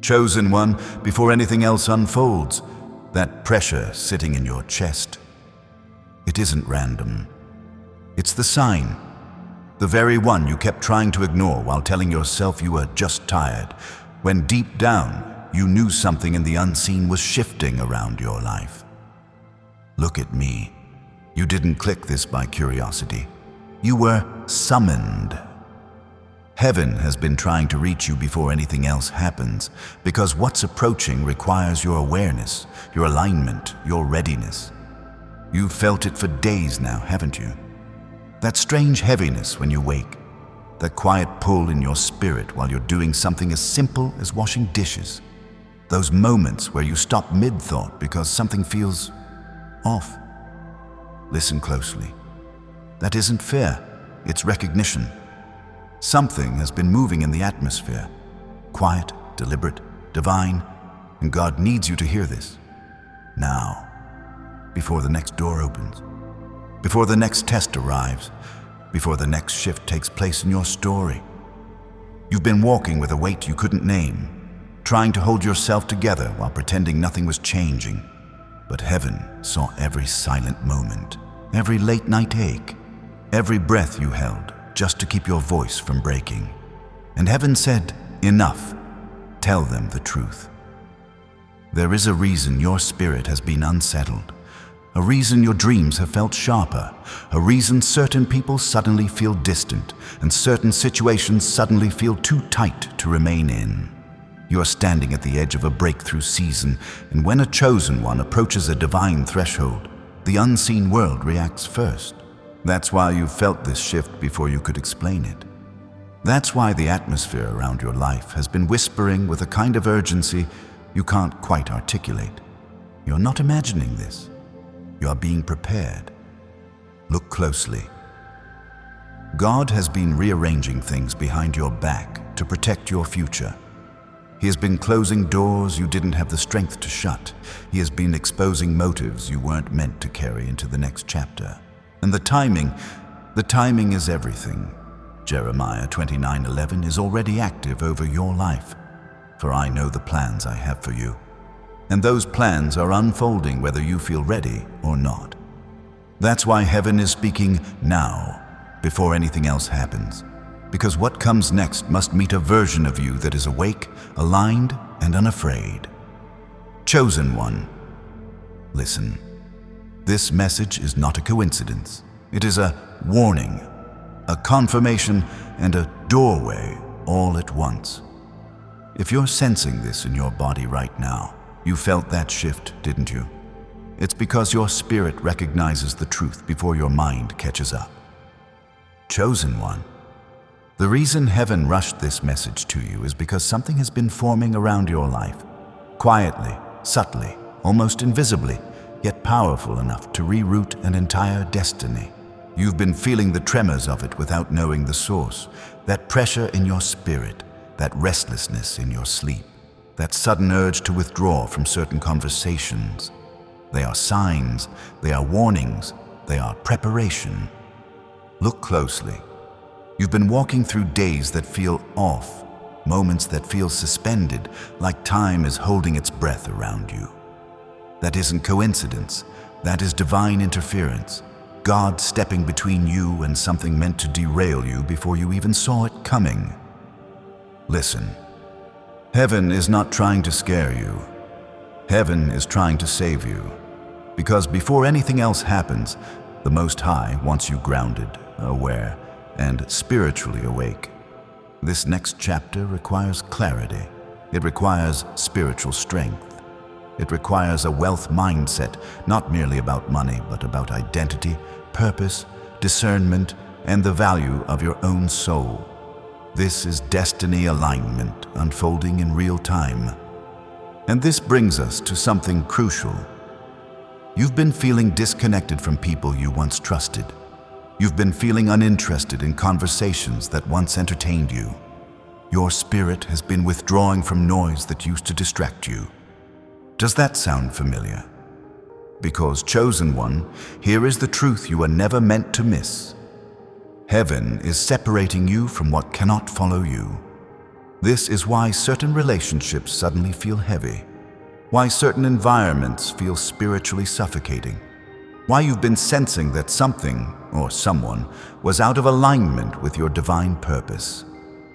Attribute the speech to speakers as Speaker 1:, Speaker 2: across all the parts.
Speaker 1: Chosen one, before anything else unfolds, that pressure sitting in your chest. It isn't random. It's the sign, the very one you kept trying to ignore while telling yourself you were just tired, when deep down you knew something in the unseen was shifting around your life. Look at me. You didn't click this by curiosity. You were summoned. Heaven has been trying to reach you before anything else happens, because what's approaching requires your awareness, your alignment, your readiness. You've felt it for days now, haven't you? That strange heaviness when you wake, that quiet pull in your spirit while you're doing something as simple as washing dishes. Those moments where you stop mid-thought because something feels off. Listen closely. That isn't fear, it's recognition. Something has been moving in the atmosphere. Quiet, deliberate, divine, and God needs you to hear this. Now, before the next door opens, before the next test arrives, before the next shift takes place in your story. You've been walking with a weight you couldn't name, trying to hold yourself together while pretending nothing was changing. But heaven saw every silent moment, every late night ache, every breath you held just to keep your voice from breaking. And heaven said, enough, tell them the truth. There is a reason your spirit has been unsettled, a reason your dreams have felt sharper, a reason certain people suddenly feel distant and certain situations suddenly feel too tight to remain in. You are standing at the edge of a breakthrough season, and when a chosen one approaches a divine threshold, the unseen world reacts first. That's why you felt this shift before you could explain it. That's why the atmosphere around your life has been whispering with a kind of urgency you can't quite articulate. You're not imagining this. You are being prepared. Look closely. God has been rearranging things behind your back to protect your future. He has been closing doors you didn't have the strength to shut. He has been exposing motives you weren't meant to carry into the next chapter. And the timing is everything. Jeremiah 29:11 is already active over your life. For I know the plans I have for you. And those plans are unfolding whether you feel ready or not. That's why heaven is speaking now, before anything else happens. Because what comes next must meet a version of you that is awake, aligned, and unafraid. Chosen one, listen. This message is not a coincidence. It is a warning, a confirmation, and a doorway all at once. If you're sensing this in your body right now, you felt that shift, didn't you? It's because your spirit recognizes the truth before your mind catches up. Chosen one. The reason heaven rushed this message to you is because something has been forming around your life, quietly, subtly, almost invisibly, yet powerful enough to reroute an entire destiny. You've been feeling the tremors of it without knowing the source, that pressure in your spirit, that restlessness in your sleep, that sudden urge to withdraw from certain conversations. They are signs, they are warnings, they are preparation. Look closely. You've been walking through days that feel off, moments that feel suspended, like time is holding its breath around you. That isn't coincidence, that is divine interference. God stepping between you and something meant to derail you before you even saw it coming. Listen, heaven is not trying to scare you. Heaven is trying to save you. Because before anything else happens, the Most High wants you grounded, aware, and spiritually awake. This next chapter requires clarity. It requires spiritual strength. It requires a wealth mindset, not merely about money, but about identity, purpose, discernment, and the value of your own soul. This is destiny alignment unfolding in real time. And this brings us to something crucial. You've been feeling disconnected from people you once trusted. You've been feeling uninterested in conversations that once entertained you. Your spirit has been withdrawing from noise that used to distract you. Does that sound familiar? Because, chosen one, here is the truth you were never meant to miss. Heaven is separating you from what cannot follow you. This is why certain relationships suddenly feel heavy, why certain environments feel spiritually suffocating, why you've been sensing that something or someone was out of alignment with your divine purpose.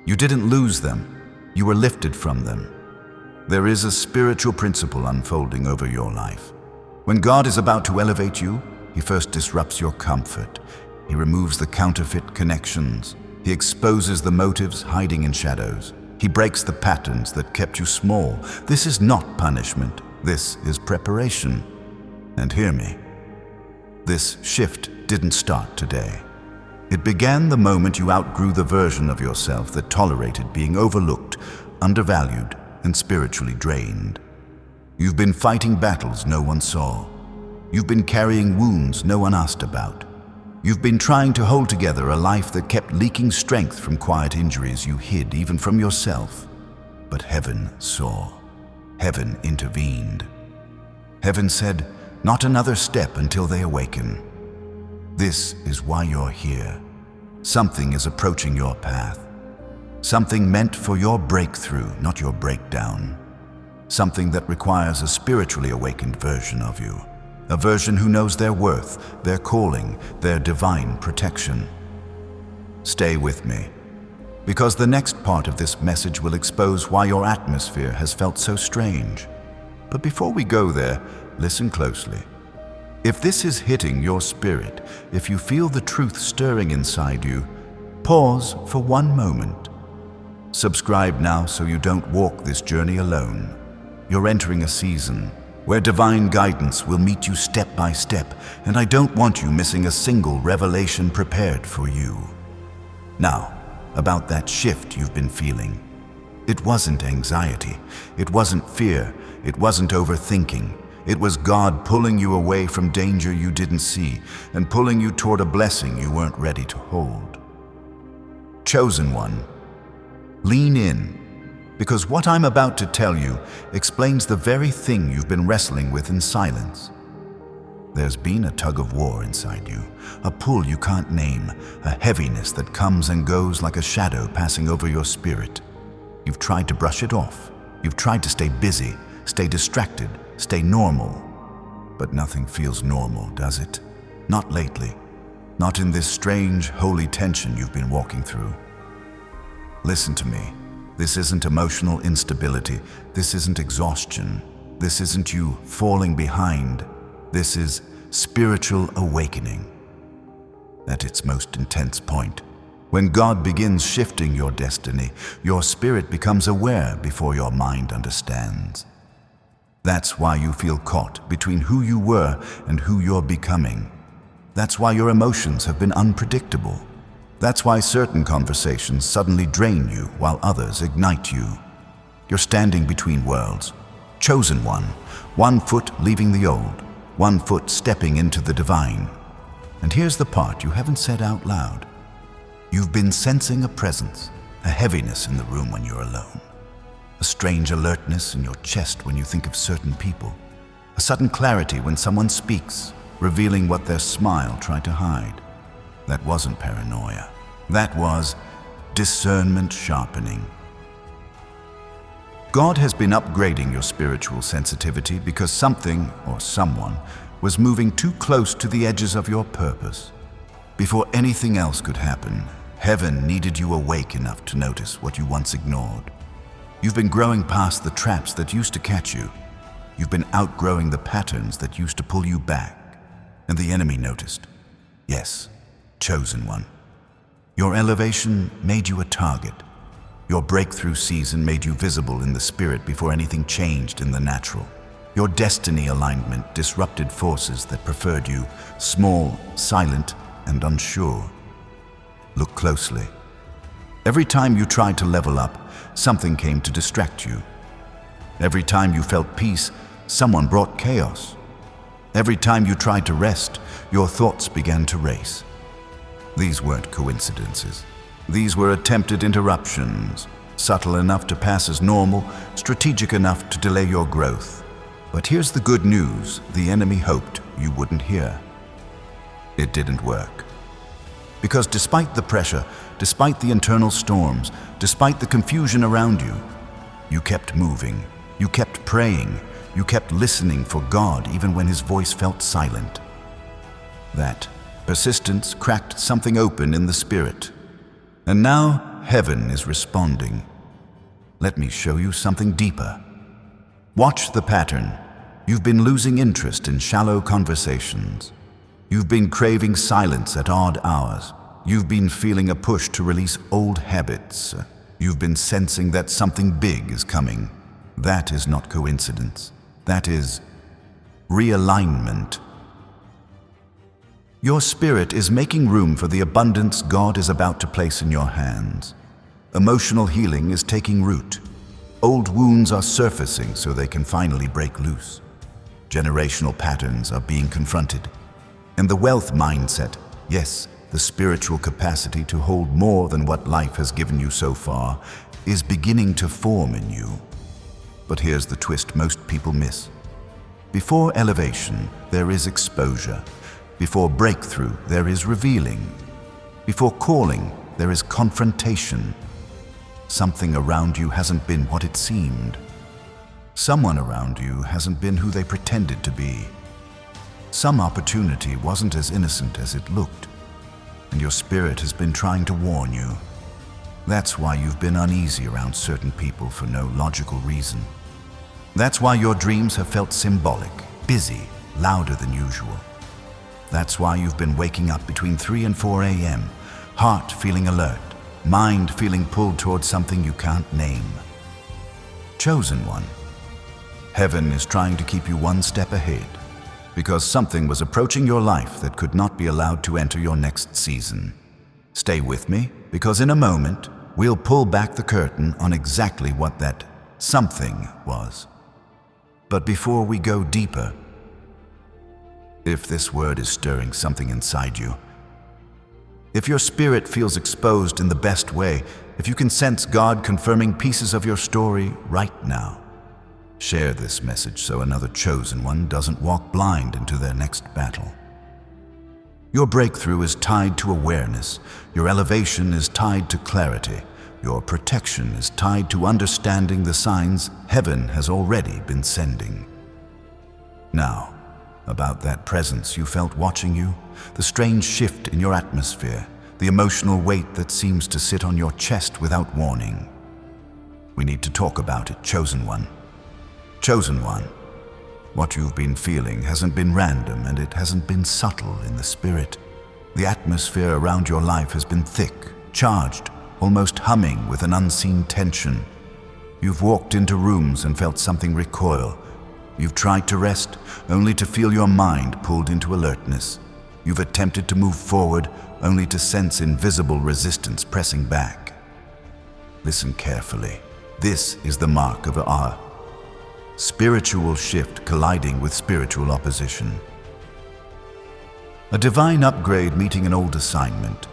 Speaker 1: You didn't lose them, you were lifted from them. There is a spiritual principle unfolding over your life. When God is about to elevate you, He first disrupts your comfort. He removes the counterfeit connections. He exposes the motives hiding in shadows. He breaks the patterns that kept you small. This is not punishment. This is preparation. And hear me, this shift didn't start today. It began the moment you outgrew the version of yourself that tolerated being overlooked, undervalued, and spiritually drained. You've been fighting battles no one saw. You've been carrying wounds no one asked about. You've been trying to hold together a life that kept leaking strength from quiet injuries you hid even from yourself. But heaven saw. Heaven intervened. Heaven said, "Not another step until they awaken." This is why you're here. Something is approaching your path. Something meant for your breakthrough, not your breakdown. Something that requires a spiritually awakened version of you. A version who knows their worth, their calling, their divine protection. Stay with me, because the next part of this message will expose why your atmosphere has felt so strange. But before we go there, listen closely. If this is hitting your spirit, if you feel the truth stirring inside you, pause for one moment. Subscribe now so you don't walk this journey alone. You're entering a season where divine guidance will meet you step by step, and I don't want you missing a single revelation prepared for you. Now, about that shift you've been feeling. It wasn't anxiety, it wasn't fear, it wasn't overthinking. It was God pulling you away from danger you didn't see and pulling you toward a blessing you weren't ready to hold. Chosen one, lean in. Because what I'm about to tell you explains the very thing you've been wrestling with in silence. There's been a tug of war inside you, a pull you can't name, a heaviness that comes and goes like a shadow passing over your spirit. You've tried to brush it off. You've tried to stay busy, stay distracted, stay normal. But nothing feels normal, does it? Not lately. Not in this strange, holy tension you've been walking through. Listen to me. This isn't emotional instability. This isn't exhaustion. This isn't you falling behind. This is spiritual awakening. At its most intense point, when God begins shifting your destiny, your spirit becomes aware before your mind understands. That's why you feel caught between who you were and who you're becoming. That's why your emotions have been unpredictable. That's why certain conversations suddenly drain you while others ignite you. You're standing between worlds. Chosen one foot leaving the old, one foot stepping into the divine. And here's the part you haven't said out loud. You've been sensing a presence, a heaviness in the room when you're alone. A strange alertness in your chest when you think of certain people. A sudden clarity when someone speaks, revealing what their smile tried to hide. That wasn't paranoia. That was discernment sharpening. God has been upgrading your spiritual sensitivity because something or someone was moving too close to the edges of your purpose. Before anything else could happen, heaven needed you awake enough to notice what you once ignored. You've been growing past the traps that used to catch you. You've been outgrowing the patterns that used to pull you back. And the enemy noticed. Yes, chosen one. Your elevation made you a target. Your breakthrough season made you visible in the spirit before anything changed in the natural. Your destiny alignment disrupted forces that preferred you, small, silent, and unsure. Look closely. Every time you tried to level up, something came to distract you. Every time you felt peace, someone brought chaos. Every time you tried to rest, your thoughts began to race. These weren't coincidences. These were attempted interruptions, subtle enough to pass as normal, strategic enough to delay your growth. But here's the good news the enemy hoped you wouldn't hear. It didn't work. Because despite the pressure, despite the internal storms, despite the confusion around you, you kept moving, you kept praying, you kept listening for God even when His voice felt silent. That persistence cracked something open in the spirit. And now heaven is responding. Let me show you something deeper. Watch the pattern. You've been losing interest in shallow conversations. You've been craving silence at odd hours. You've been feeling a push to release old habits. You've been sensing that something big is coming. That is not coincidence. That is realignment. Your spirit is making room for the abundance God is about to place in your hands. Emotional healing is taking root. Old wounds are surfacing so they can finally break loose. Generational patterns are being confronted. And the wealth mindset, yes, the spiritual capacity to hold more than what life has given you so far, is beginning to form in you. But here's the twist most people miss. Before elevation, there is exposure. Before breakthrough, there is revealing. Before calling, there is confrontation. Something around you hasn't been what it seemed. Someone around you hasn't been who they pretended to be. Some opportunity wasn't as innocent as it looked, and your spirit has been trying to warn you. That's why you've been uneasy around certain people for no logical reason. That's why your dreams have felt symbolic, busy, louder than usual. That's why you've been waking up between 3 and 4 a.m., heart feeling alert, mind feeling pulled towards something you can't name. Chosen one. Heaven is trying to keep you one step ahead, because something was approaching your life that could not be allowed to enter your next season. Stay with me, because in a moment, we'll pull back the curtain on exactly what that something was. But before we go deeper, if this word is stirring something inside you, if your spirit feels exposed in the best way, if you can sense God confirming pieces of your story right now, share this message so another chosen one doesn't walk blind into their next battle. Your breakthrough is tied to awareness. Your elevation is tied to clarity. Your protection is tied to understanding the signs heaven has already been sending. Now, about that presence you felt watching you, the strange shift in your atmosphere, the emotional weight that seems to sit on your chest without warning. We need to talk about it, chosen one. Chosen one. What you've been feeling hasn't been random, and it hasn't been subtle in the spirit. The atmosphere around your life has been thick, charged, almost humming with an unseen tension. You've walked into rooms and felt something recoil. You've tried to rest, only to feel your mind pulled into alertness. You've attempted to move forward, only to sense invisible resistance pressing back. Listen carefully. This is the mark of our spiritual shift colliding with spiritual opposition. A divine upgrade meeting an old assignment.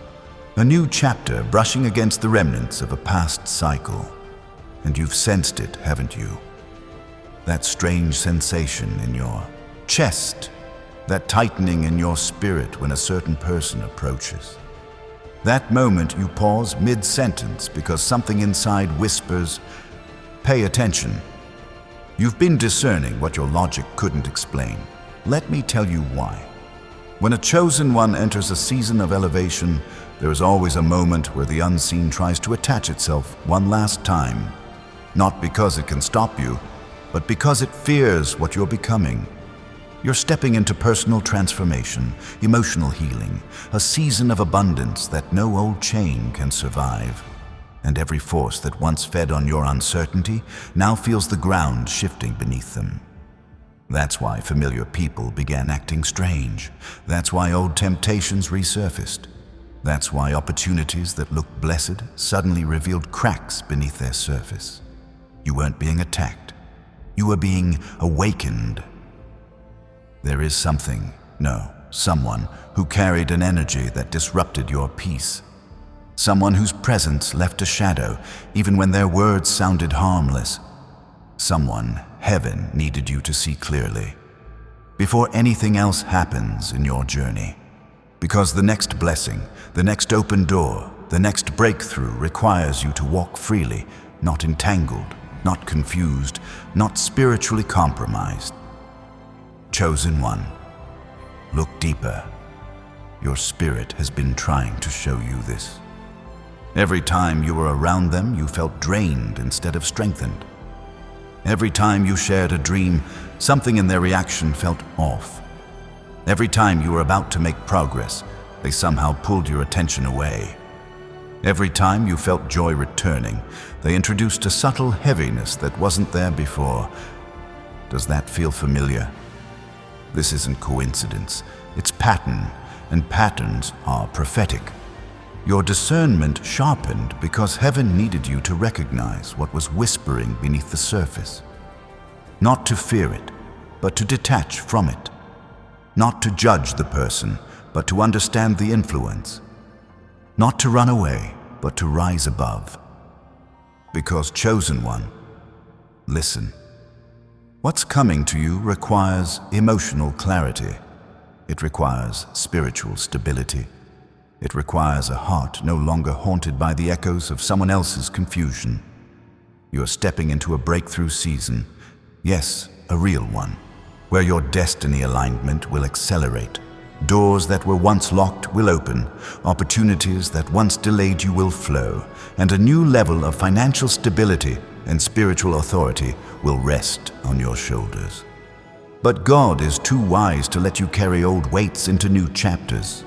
Speaker 1: A new chapter brushing against the remnants of a past cycle. And you've sensed it, haven't you? That strange sensation in your chest, that tightening in your spirit when a certain person approaches. That moment you pause mid-sentence because something inside whispers, "Pay attention." You've been discerning what your logic couldn't explain. Let me tell you why. When a chosen one enters a season of elevation, there is always a moment where the unseen tries to attach itself one last time. Not because it can stop you, but because it fears what you're becoming. You're stepping into personal transformation, emotional healing, a season of abundance that no old chain can survive. And every force that once fed on your uncertainty now feels the ground shifting beneath them. That's why familiar people began acting strange. That's why old temptations resurfaced. That's why opportunities that looked blessed suddenly revealed cracks beneath their surface. You weren't being attacked. You were being awakened. There is someone who carried an energy that disrupted your peace. Someone whose presence left a shadow even when their words sounded harmless. Someone heaven needed you to see clearly. Before anything else happens in your journey, Because the next blessing, the next open door, the next breakthrough requires you to walk freely, not entangled, not confused, not spiritually compromised. Chosen one, look deeper. Your spirit has been trying to show you this. Every time you were around them, you felt drained instead of strengthened. Every time you shared a dream, something in their reaction felt off. Every time you were about to make progress, they somehow pulled your attention away. Every time you felt joy returning, they introduced a subtle heaviness that wasn't there before. Does that feel familiar? This isn't coincidence, it's pattern, and patterns are prophetic. Your discernment sharpened because heaven needed you to recognize what was whispering beneath the surface. Not to fear it, but to detach from it. Not to judge the person, but to understand the influence. Not to run away, but to rise above. Because chosen one, listen. What's coming to you requires emotional clarity. It requires spiritual stability. It requires a heart no longer haunted by the echoes of someone else's confusion. You're stepping into a breakthrough season, yes, a real one, where your destiny alignment will accelerate. Doors that were once locked will open, opportunities that once delayed you will flow, and a new level of financial stability and spiritual authority will rest on your shoulders. But God is too wise to let you carry old weights into new chapters.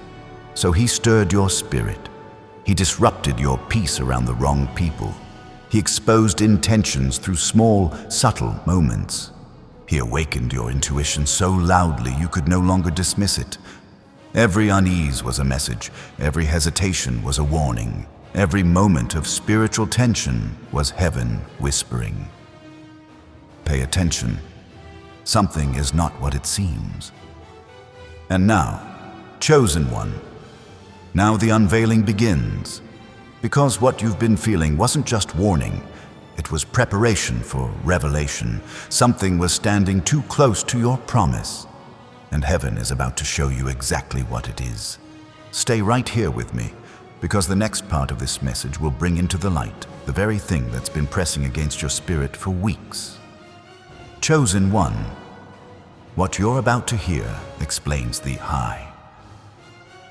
Speaker 1: So He stirred your spirit. He disrupted your peace around the wrong people. He exposed intentions through small, subtle moments. He awakened your intuition so loudly you could no longer dismiss it. Every unease was a message. Every hesitation was a warning. Every moment of spiritual tension was heaven whispering. Pay attention. Something is not what it seems. And now, chosen one, now the unveiling begins. Because what you've been feeling wasn't just warning, it was preparation for revelation. Something was standing too close to your promise, and heaven is about to show you exactly what it is. Stay right here with me, because the next part of this message will bring into the light the very thing that's been pressing against your spirit for weeks. Chosen one, what you're about to hear explains the high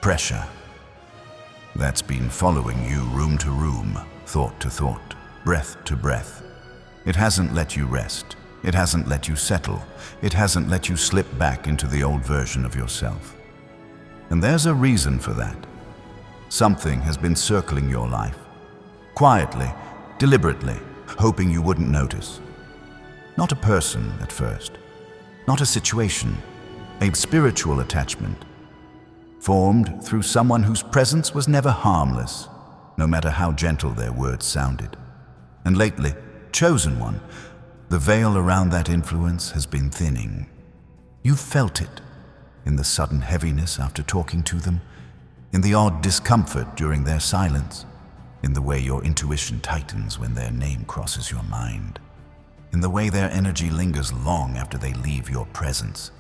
Speaker 1: pressure that's been following you room to room, thought to thought, breath to breath. It hasn't let you rest. It hasn't let you settle. It hasn't let you slip back into the old version of yourself. And there's a reason for that. Something has been circling your life, quietly, deliberately, hoping you wouldn't notice. Not a person at first, not a situation, a spiritual attachment, formed through someone whose presence was never harmless, no matter how gentle their words sounded. And lately, chosen one, the veil around that influence has been thinning. You've felt it in the sudden heaviness after talking to them, in the odd discomfort during their silence, in the way your intuition tightens when their name crosses your mind, in the way their energy lingers long after they leave your presence.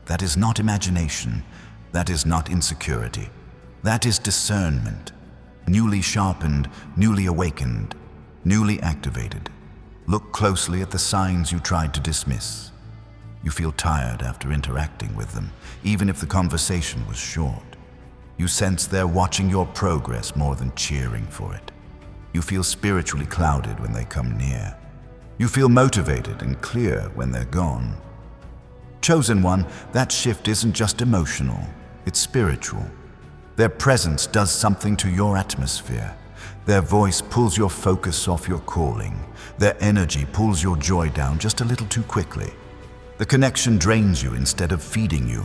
Speaker 1: That is not imagination. That is not insecurity. That is discernment, newly sharpened, newly awakened, newly activated. Look closely at the signs you tried to dismiss. You feel tired after interacting with them, even if the conversation was short. You sense they're watching your progress more than cheering for it. You feel spiritually clouded when they come near. You feel motivated and clear when they're gone. Chosen one, that shift isn't just emotional. It's spiritual. Their presence does something to your atmosphere. Their voice pulls your focus off your calling. Their energy pulls your joy down just a little too quickly. The connection drains you instead of feeding you.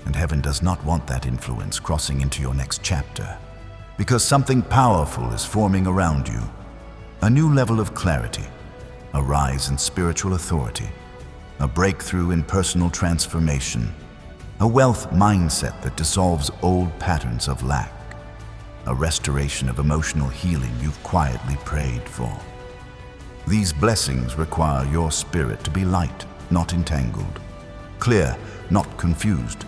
Speaker 1: And heaven does not want that influence crossing into your next chapter. Because something powerful is forming around you. A new level of clarity. A rise in spiritual authority. A breakthrough in personal transformation. A wealth mindset that dissolves old patterns of lack. A restoration of emotional healing you've quietly prayed for. These blessings require your spirit to be light, not entangled. Clear, not confused.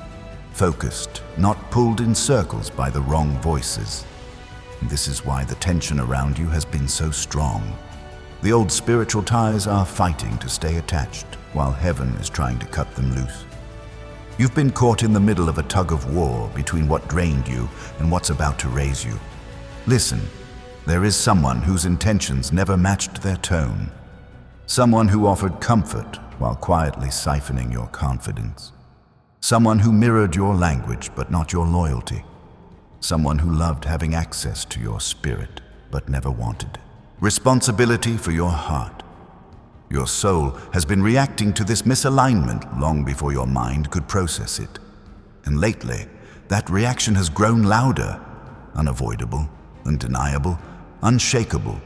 Speaker 1: Focused, not pulled in circles by the wrong voices. And this is why the tension around you has been so strong. The old spiritual ties are fighting to stay attached, while heaven is trying to cut them loose. You've been caught in the middle of a tug of war between what drained you and what's about to raise you. Listen, there is someone whose intentions never matched their tone. Someone who offered comfort while quietly siphoning your confidence. Someone who mirrored your language but not your loyalty. Someone who loved having access to your spirit but never wanted responsibility for your heart. Your soul has been reacting to this misalignment long before your mind could process it. And lately, that reaction has grown louder, unavoidable, undeniable, unshakable.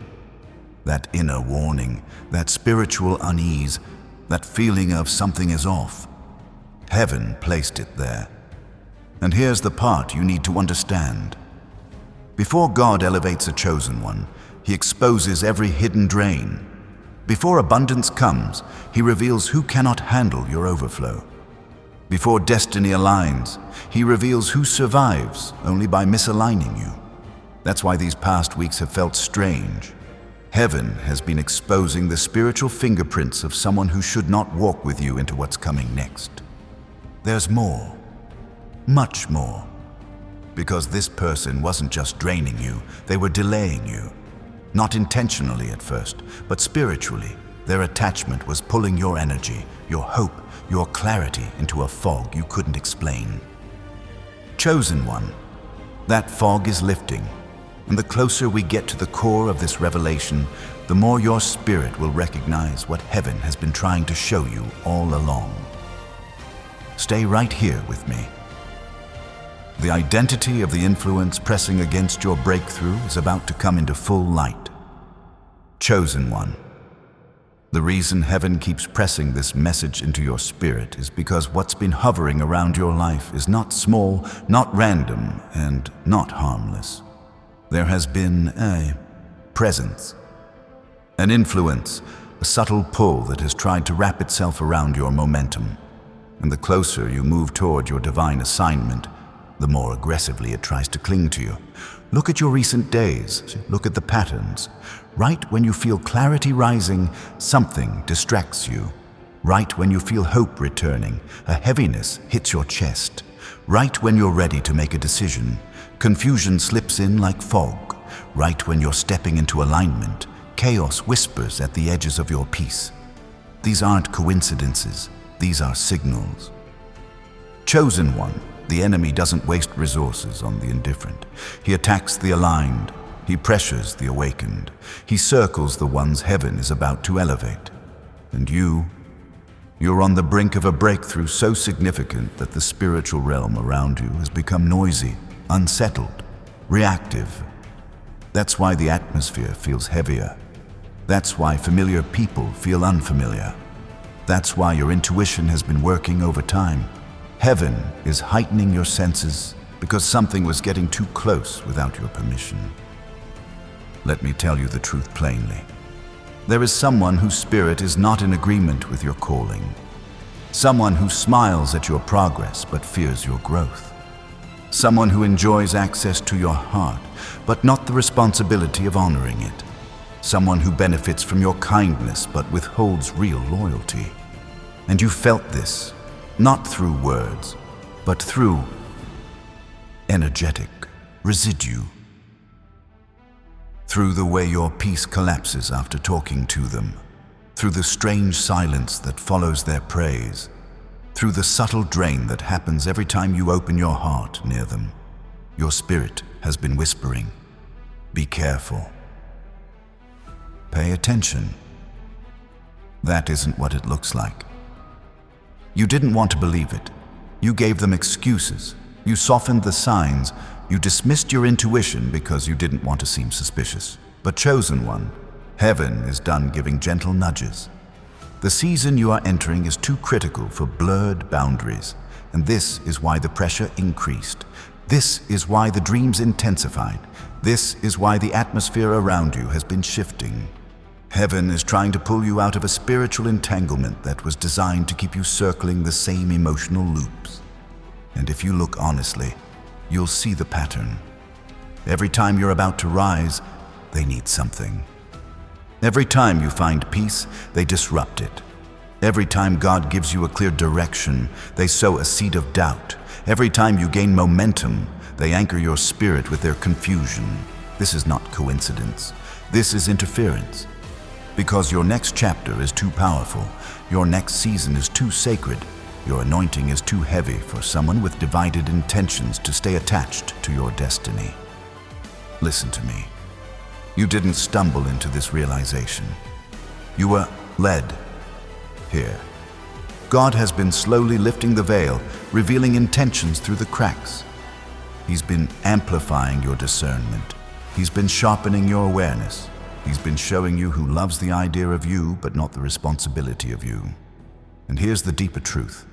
Speaker 1: That inner warning, that spiritual unease, that feeling of something is off. Heaven placed it there. And here's the part you need to understand. Before God elevates a chosen one, He exposes every hidden drain. Before abundance comes, He reveals who cannot handle your overflow. Before destiny aligns, He reveals who survives only by misaligning you. That's why these past weeks have felt strange. Heaven has been exposing the spiritual fingerprints of someone who should not walk with you into what's coming next. There's more, much more. Because this person wasn't just draining you, they were delaying you. Not intentionally at first, but spiritually. Their attachment was pulling your energy, your hope, your clarity into a fog you couldn't explain. Chosen one, that fog is lifting. And the closer we get to the core of this revelation, the more your spirit will recognize what heaven has been trying to show you all along. Stay right here with me. The identity of the influence pressing against your breakthrough is about to come into full light. Chosen one. The reason heaven keeps pressing this message into your spirit is because what's been hovering around your life is not small, not random, and not harmless. There has been a presence, an influence, a subtle pull that has tried to wrap itself around your momentum. And the closer you move toward your divine assignment, the more aggressively it tries to cling to you. Look at your recent days. Look at the patterns. Right when you feel clarity rising, something distracts you. Right when you feel hope returning, a heaviness hits your chest. Right when you're ready to make a decision, confusion slips in like fog. Right when you're stepping into alignment, chaos whispers at the edges of your peace. These aren't coincidences. These are signals. Chosen one, the enemy doesn't waste resources on the indifferent. He attacks the aligned. He pressures the awakened. He circles the ones heaven is about to elevate. And you're on the brink of a breakthrough so significant that the spiritual realm around you has become noisy, unsettled, reactive. That's why the atmosphere feels heavier. That's why familiar people feel unfamiliar. That's why your intuition has been working overtime. Heaven is heightening your senses because something was getting too close without your permission. Let me tell you the truth plainly. There is someone whose spirit is not in agreement with your calling. Someone who smiles at your progress but fears your growth. Someone who enjoys access to your heart but not the responsibility of honoring it. Someone who benefits from your kindness but withholds real loyalty. And you felt this, not through words, but through energetic residue. Through the way your peace collapses after talking to them, through the strange silence that follows their praise, through the subtle drain that happens every time you open your heart near them. Your spirit has been whispering, "Be careful. Pay attention." That isn't what it looks like. You didn't want to believe it. You gave them excuses. You softened the signs. You dismissed your intuition because you didn't want to seem suspicious. But chosen one, heaven is done giving gentle nudges. The season you are entering is too critical for blurred boundaries, and this is why the pressure increased. This is why the dreams intensified. This is why the atmosphere around you has been shifting. Heaven is trying to pull you out of a spiritual entanglement that was designed to keep you circling the same emotional loops. And if you look honestly, you'll see the pattern. Every time you're about to rise, they need something. Every time you find peace, they disrupt it. Every time God gives you a clear direction, they sow a seed of doubt. Every time you gain momentum, they anchor your spirit with their confusion. This is not coincidence. This is interference. Because your next chapter is too powerful, your next season is too sacred, your anointing is too heavy for someone with divided intentions to stay attached to your destiny. Listen to me. You didn't stumble into this realization. You were led here. God has been slowly lifting the veil, revealing intentions through the cracks. He's been amplifying your discernment. He's been sharpening your awareness. He's been showing you who loves the idea of you, but not the responsibility of you. And here's the deeper truth.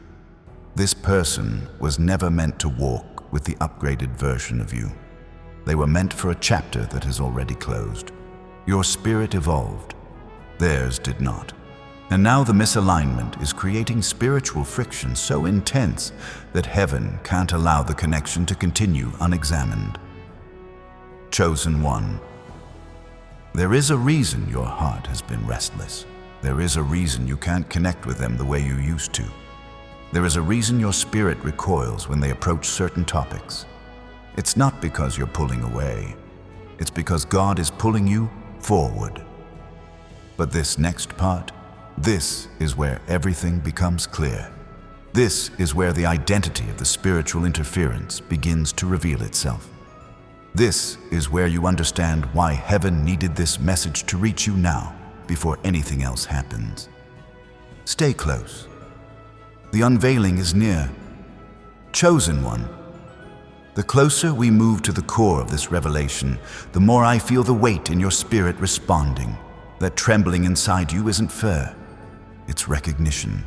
Speaker 1: This person was never meant to walk with the upgraded version of you. They were meant for a chapter that has already closed. Your spirit evolved. Theirs did not. And now the misalignment is creating spiritual friction so intense that heaven can't allow the connection to continue unexamined. Chosen one. There is a reason your heart has been restless. There is a reason you can't connect with them the way you used to. There is a reason your spirit recoils when they approach certain topics. It's not because you're pulling away. It's because God is pulling you forward. But this next part, this is where everything becomes clear. This is where the identity of the spiritual interference begins to reveal itself. This is where you understand why heaven needed this message to reach you now, before anything else happens. Stay close. The unveiling is near. Chosen one. The closer we move to the core of this revelation, the more I feel the weight in your spirit responding. That trembling inside you isn't fear. It's recognition.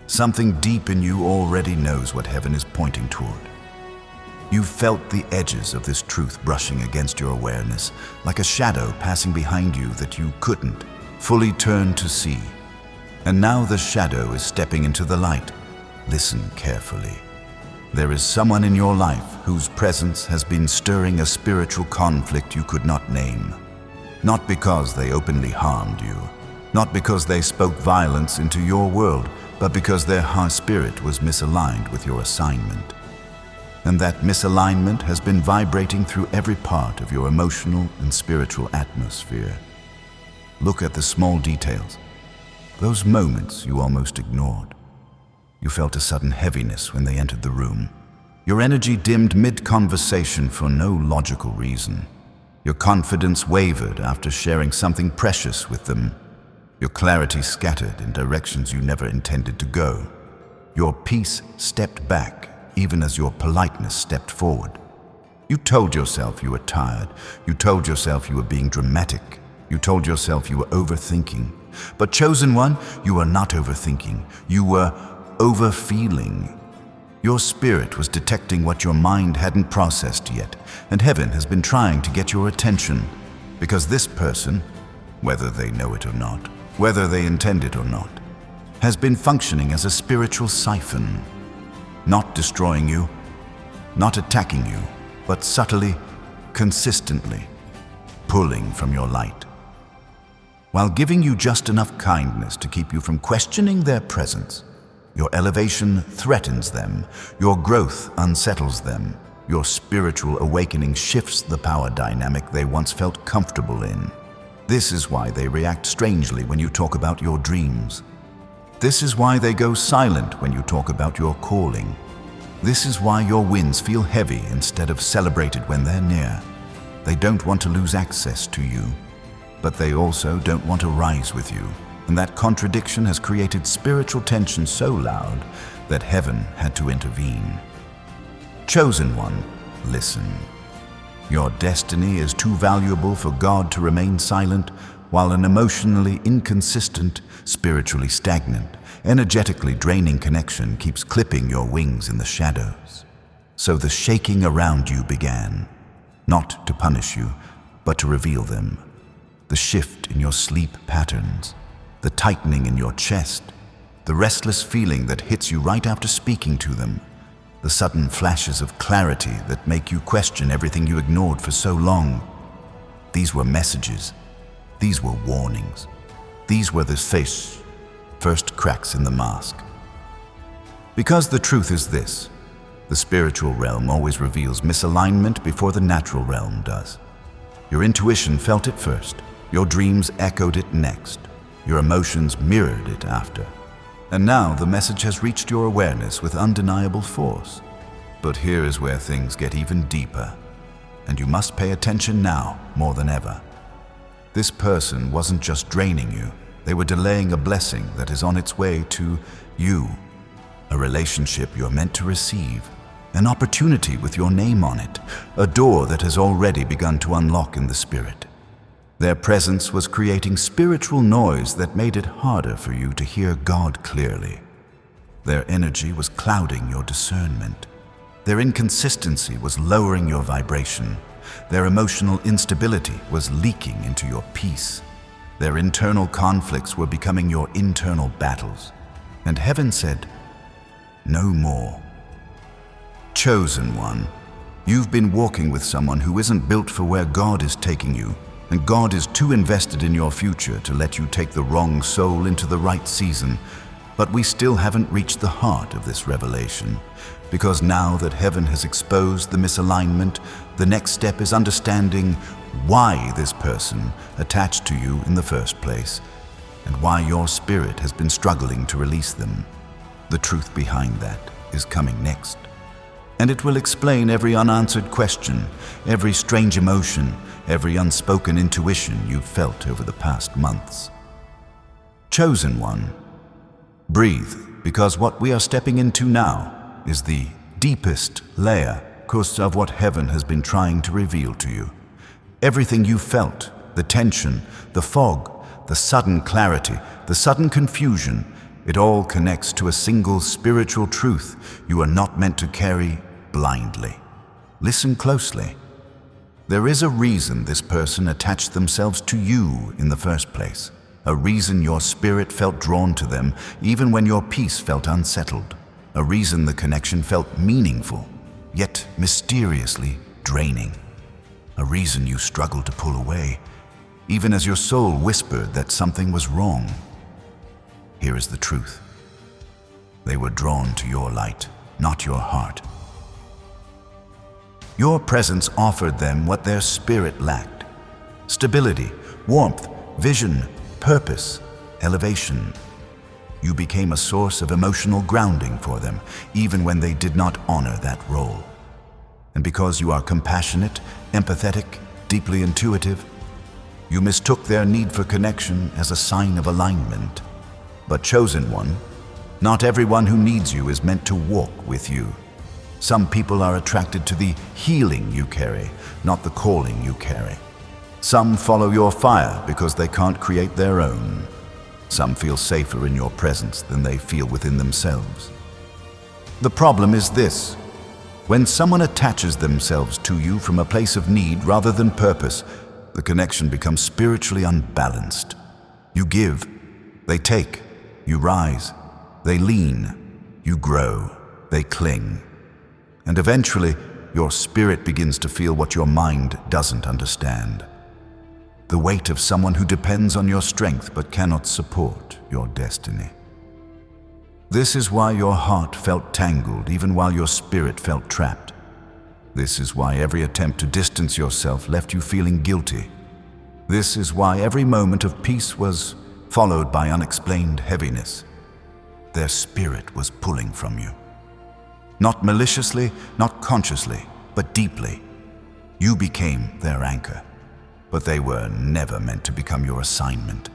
Speaker 1: Something deep in you already knows what heaven is pointing toward. You've felt the edges of this truth brushing against your awareness, like a shadow passing behind you that you couldn't fully turn to see. And now the shadow is stepping into the light. Listen carefully. There is someone in your life whose presence has been stirring a spiritual conflict you could not name. Not because they openly harmed you, not because they spoke violence into your world, but because their heart spirit was misaligned with your assignment. And that misalignment has been vibrating through every part of your emotional and spiritual atmosphere. Look at the small details, those moments you almost ignored. You felt a sudden heaviness when they entered the room. Your energy dimmed mid-conversation for no logical reason. Your confidence wavered after sharing something precious with them. Your clarity scattered in directions you never intended to go. Your peace stepped back even as your politeness stepped forward. You told yourself you were tired. You told yourself you were being dramatic. You told yourself you were overthinking. But chosen one, you were not overthinking. You were overfeeling. Your spirit was detecting what your mind hadn't processed yet, and heaven has been trying to get your attention, because this person, whether they know it or not, whether they intend it or not, has been functioning as a spiritual siphon, not destroying you, not attacking you, but subtly, consistently, pulling from your light, while giving you just enough kindness to keep you from questioning their presence. Your elevation threatens them, your growth unsettles them, your spiritual awakening shifts the power dynamic they once felt comfortable in. This is why they react strangely when you talk about your dreams. This is why they go silent when you talk about your calling. This is why your wins feel heavy instead of celebrated when they're near. They don't want to lose access to you, but they also don't want to rise with you. And that contradiction has created spiritual tension so loud that heaven had to intervene. Chosen one, listen. Your destiny is too valuable for God to remain silent, while an emotionally inconsistent, spiritually stagnant, energetically draining connection keeps clipping your wings in the shadows. So the shaking around you began, not to punish you, but to reveal them. The shift in your sleep patterns, the tightening in your chest, the restless feeling that hits you right after speaking to them. the sudden flashes of clarity that make you question everything you ignored for so long. These were messages. These were warnings. These were the first cracks in the mask. Because the truth is this: the spiritual realm always reveals misalignment before the natural realm does. Your intuition felt it first. Your dreams echoed it next. Your emotions mirrored it after. And now the message has reached your awareness with undeniable force. But here is where things get even deeper, and you must pay attention now more than ever. This person wasn't just draining you, they were delaying a blessing that is on its way to you, a relationship you're meant to receive, an opportunity with your name on it, a door that has already begun to unlock in the spirit. Their presence was creating spiritual noise that made it harder for you to hear God clearly. Their energy was clouding your discernment. Their inconsistency was lowering your vibration. Their emotional instability was leaking into your peace. Their internal conflicts were becoming your internal battles. And heaven said, "No more." Chosen one, you've been walking with someone who isn't built for where God is taking you, and God is too invested in your future to let you take the wrong soul into the right season. But we still haven't reached the heart of this revelation, because now that heaven has exposed the misalignment, the next step is understanding why this person attached to you in the first place, and why your spirit has been struggling to release them. The truth behind that is coming next. And it will explain every unanswered question, every strange emotion, every unspoken intuition you've felt over the past months. Chosen one, breathe, because what we are stepping into now is the deepest layer of what heaven has been trying to reveal to you. Everything you felt, the tension, the fog, the sudden clarity, the sudden confusion, it all connects to a single spiritual truth you are not meant to carry blindly. Listen closely. There is a reason this person attached themselves to you in the first place, a reason your spirit felt drawn to them even when your peace felt unsettled, a reason the connection felt meaningful, yet mysteriously draining, a reason you struggled to pull away, even as your soul whispered that something was wrong. Here is the truth. They were drawn to your light, not your heart. Your presence offered them what their spirit lacked: stability, warmth, vision, purpose, elevation. You became a source of emotional grounding for them, even when they did not honor that role. And because you are compassionate, empathetic, deeply intuitive, you mistook their need for connection as a sign of alignment. But chosen one, not everyone who needs you is meant to walk with you. Some people are attracted to the healing you carry, not the calling you carry. Some follow your fire because they can't create their own. Some feel safer in your presence than they feel within themselves. The problem is this: when someone attaches themselves to you from a place of need rather than purpose, the connection becomes spiritually unbalanced. You give, they take. You rise, they lean. You grow, they cling. And eventually, your spirit begins to feel what your mind doesn't understand: the weight of someone who depends on your strength but cannot support your destiny. This is why your heart felt tangled even while your spirit felt trapped. This is why every attempt to distance yourself left you feeling guilty. This is why every moment of peace was followed by unexplained heaviness. Their spirit was pulling from you. Not maliciously, not consciously, but deeply. You became their anchor. But they were never meant to become your assignment.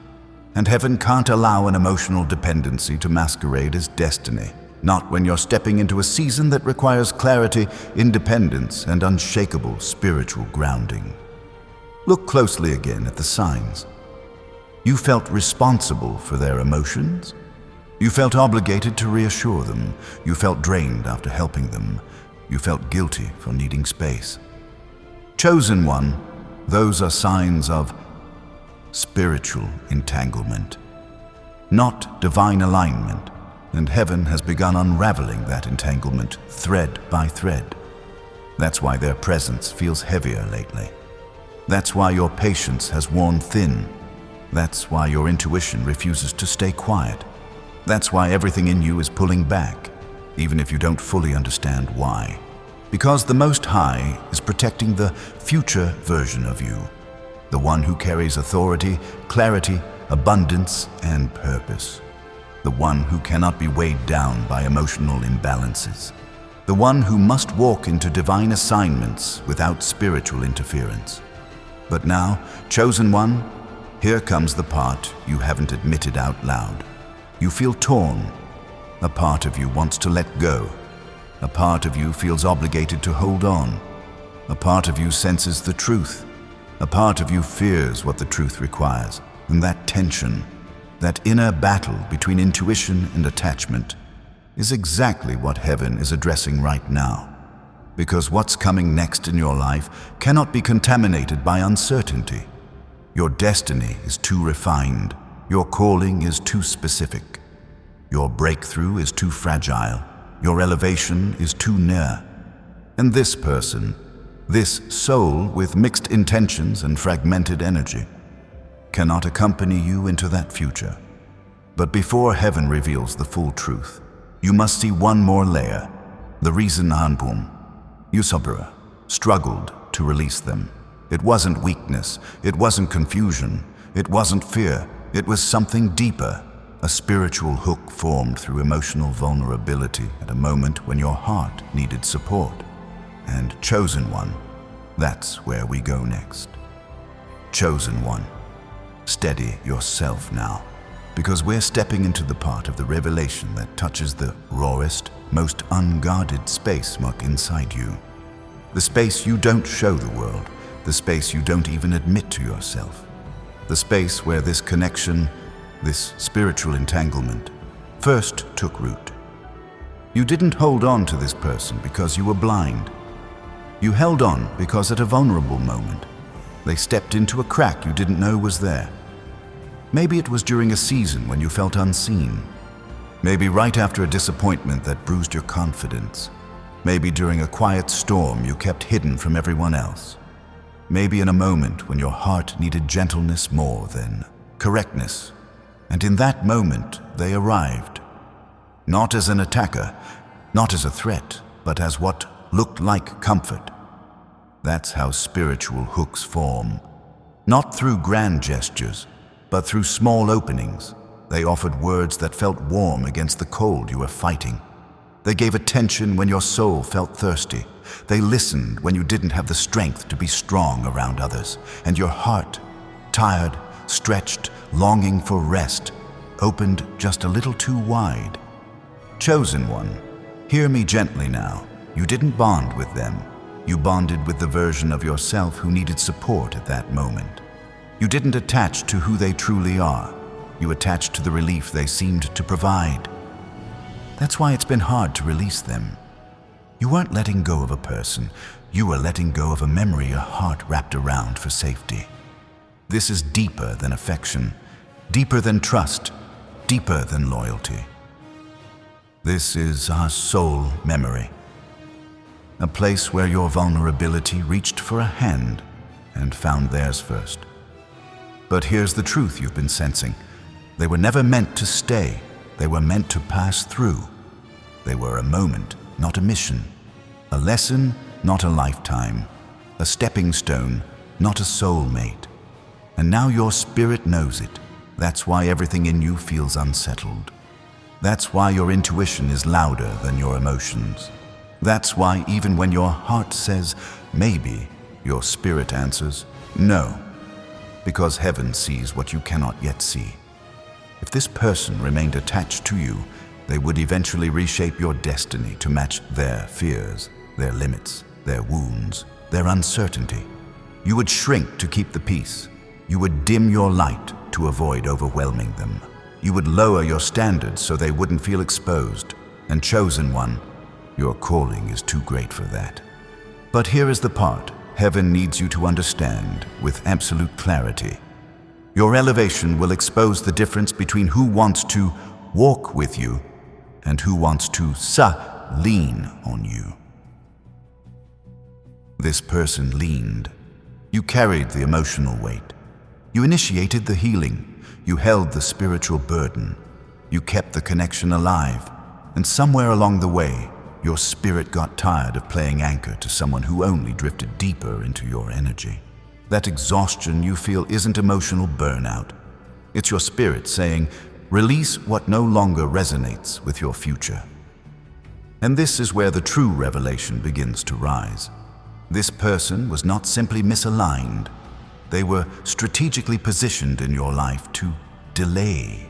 Speaker 1: And heaven can't allow an emotional dependency to masquerade as destiny, not when you're stepping into a season that requires clarity, independence, and unshakable spiritual grounding. Look closely again at the signs. You felt responsible for their emotions. You felt obligated to reassure them. You felt drained after helping them. You felt guilty for needing space. Chosen one, those are signs of spiritual entanglement, not divine alignment. and heaven has begun unraveling that entanglement thread by thread. That's why their presence feels heavier lately. That's why your patience has worn thin. That's why your intuition refuses to stay quiet. That's why everything in you is pulling back, even if you don't fully understand why. Because the Most High is protecting the future version of you, the one who carries authority, clarity, abundance, and purpose. The one who cannot be weighed down by emotional imbalances. The one who must walk into divine assignments without spiritual interference. But now, chosen one, here comes the part you haven't admitted out loud. You feel torn. A part of you wants to let go. A part of you feels obligated to hold on. A part of you senses the truth. A part of you fears what the truth requires. And that tension, that inner battle between intuition and attachment, is exactly what heaven is addressing right now. Because what's coming next in your life cannot be contaminated by uncertainty. Your destiny is too refined. Your calling is too specific. Your breakthrough is too fragile. Your elevation is too near. And this person, this soul with mixed intentions and fragmented energy, cannot accompany you into that future. But before heaven reveals the full truth, you must see one more layer, the reason Anpum, Yusabura, struggled to release them. It wasn't weakness, it wasn't confusion, it wasn't fear, it was something deeper, a spiritual hook formed through emotional vulnerability at a moment when your heart needed support. And chosen one, that's where we go next. Chosen one, steady yourself now, because we're stepping into the part of the revelation that touches the rawest, most unguarded space muck inside you. The space you don't show the world, the space you don't even admit to yourself. The space where this connection, this spiritual entanglement, first took root. You didn't hold on to this person because you were blind. You held on because at a vulnerable moment, they stepped into a crack you didn't know was there. Maybe it was during a season when you felt unseen. Maybe right after a disappointment that bruised your confidence. Maybe during a quiet storm you kept hidden from everyone else. Maybe in a moment when your heart needed gentleness more than correctness. And in that moment, they arrived. Not as an attacker, not as a threat, but as what looked like comfort. That's how spiritual hooks form. Not through grand gestures, but through small openings. They offered words that felt warm against the cold you were fighting. They gave attention when your soul felt thirsty. They listened when you didn't have the strength to be strong around others. And your heart, tired, stretched, longing for rest, opened just a little too wide. Chosen one, hear me gently now. You didn't bond with them. You bonded with the version of yourself who needed support at that moment. You didn't attach to who they truly are. You attached to the relief they seemed to provide. That's why it's been hard to release them. You weren't letting go of a person. You were letting go of a memory your heart wrapped around for safety. This is deeper than affection, deeper than trust, deeper than loyalty. This is our soul memory. A place where your vulnerability reached for a hand and found theirs first. But here's the truth you've been sensing. They were never meant to stay. They were meant to pass through. They were a moment, not a mission. A lesson, not a lifetime. A stepping stone, not a soulmate. And now your spirit knows it. That's why everything in you feels unsettled. That's why your intuition is louder than your emotions. That's why even when your heart says maybe, your spirit answers no. Because heaven sees what you cannot yet see. If this person remained attached to you, they would eventually reshape your destiny to match their fears, their limits, their wounds, their uncertainty. You would shrink to keep the peace. You would dim your light to avoid overwhelming them. You would lower your standards so they wouldn't feel exposed. And chosen one, your calling is too great for that. But here is the part heaven needs you to understand with absolute clarity. Your elevation will expose the difference between who wants to walk with you and who wants to lean on you. This person leaned. You carried the emotional weight. You initiated the healing. You held the spiritual burden. You kept the connection alive. And somewhere along the way, your spirit got tired of playing anchor to someone who only drifted deeper into your energy. That exhaustion you feel isn't emotional burnout. It's your spirit saying, release what no longer resonates with your future. And this is where the true revelation begins to rise. This person was not simply misaligned. They were strategically positioned in your life to delay.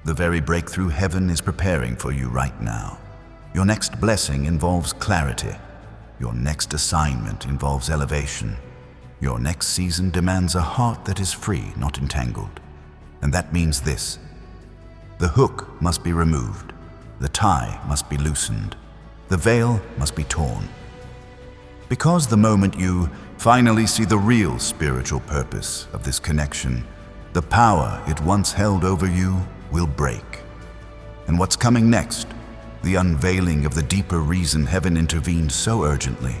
Speaker 1: The very breakthrough heaven is preparing for you right now. Your next blessing involves clarity. Your next assignment involves elevation. Your next season demands a heart that is free, not entangled. And that means this: the hook must be removed. The tie must be loosened. The veil must be torn. Because the moment you finally see the real spiritual purpose of this connection, the power it once held over you will break. And what's coming next, the unveiling of the deeper reason heaven intervened so urgently,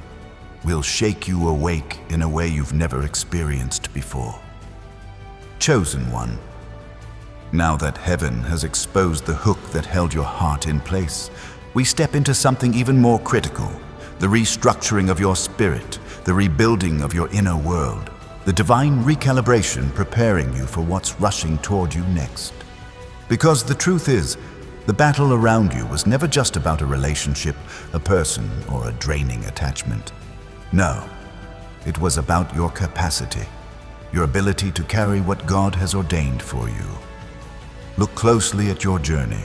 Speaker 1: will shake you awake in a way you've never experienced before. Chosen one. Now that heaven has exposed the hook that held your heart in place, we step into something even more critical: the restructuring of your spirit, the rebuilding of your inner world, the divine recalibration preparing you for what's rushing toward you next. Because the truth is, the battle around you was never just about a relationship, a person, or a draining attachment. No, it was about your capacity, your ability to carry what God has ordained for you. Look closely at your journey.